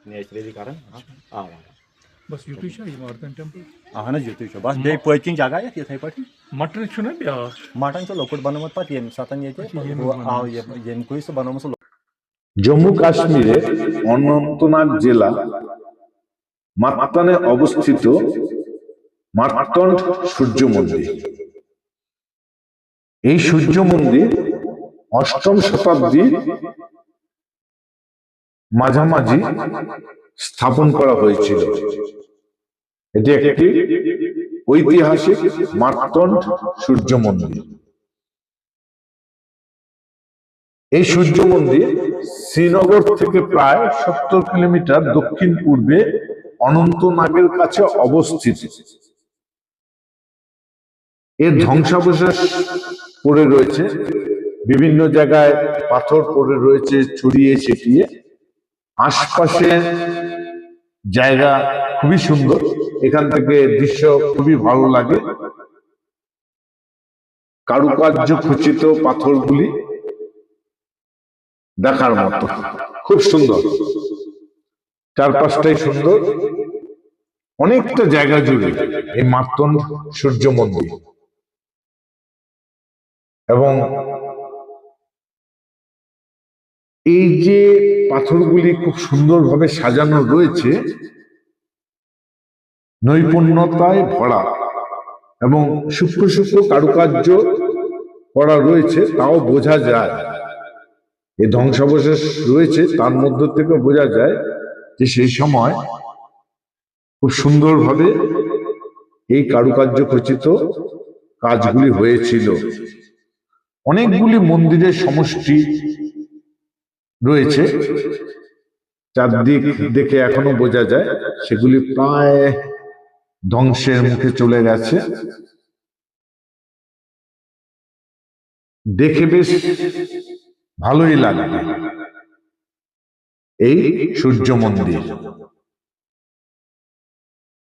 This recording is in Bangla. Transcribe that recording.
नेचुरली कारण बस युतुय छा इमारतन टेम्पल अहन युतुय बस बे पचिंग जगह ये इथे पट मटन छुना ब्याह मटन लोकट बनमत पत येम सातन ये येम कुछ बनमस जम्मू काश्मीरे অনন্তনাগ জেলা মাত্তানে অবস্থিত মার্তণ্ড সূর্য মন্দির। এই সূর্য মন্দির অষ্টম শতাব্দীর মাঝামাঝি স্থাপন করা হয়েছিল। এটি একটি ঐতিহাসিক মার্তণ্ড সূর্য মন্দির। এই সূর্য মন্দির শ্রীনগর থেকে প্রায় 70 কিলোমিটার দক্ষিণ পূর্বে অনন্তনাগের কাছে অবস্থিত। এর ধ্বংসাবশেষ পড়ে রয়েছে, বিভিন্ন জায়গায় পাথর পড়ে রয়েছে ছড়িয়ে ছিটিয়ে। আশপাশে জায়গা খুবই সুন্দর, এখান থেকে দৃশ্য খুবই ভালো লাগে। কারুকার্য খচিত পাথরগুলি দেখার মতো, খুব সুন্দর, চারপাশটাই সুন্দর। অনেকটা জায়গা জুড়ে এই মার্তণ্ড সূর্য মন্দির, এবং এই যে পাথরগুলি খুব সুন্দরভাবে সাজানো রয়েছে, নৈপুণ্যতায় ভরা এবং সূক্ষ্ম সূক্ষ্ম কারুকার্য করা রয়েছে, তাও বোঝা যায়। এই ধ্বংসাবশেষ রয়েছে, তার মধ্য থেকে বোঝা যায় যে সেই সময় খুব সুন্দরভাবে এই কারুকার্য খচিত কাজগুলি হয়েছিল। অনেকগুলি মন্দিরের সমষ্টি রয়েছে, চারদিক দেখে এখনো বোঝা যায় সেগুলি প্রায় ধ্বংসের মুখে চলে গেছে। দেখে বেশ ভালোই লাগে এই সূর্য মন্দির।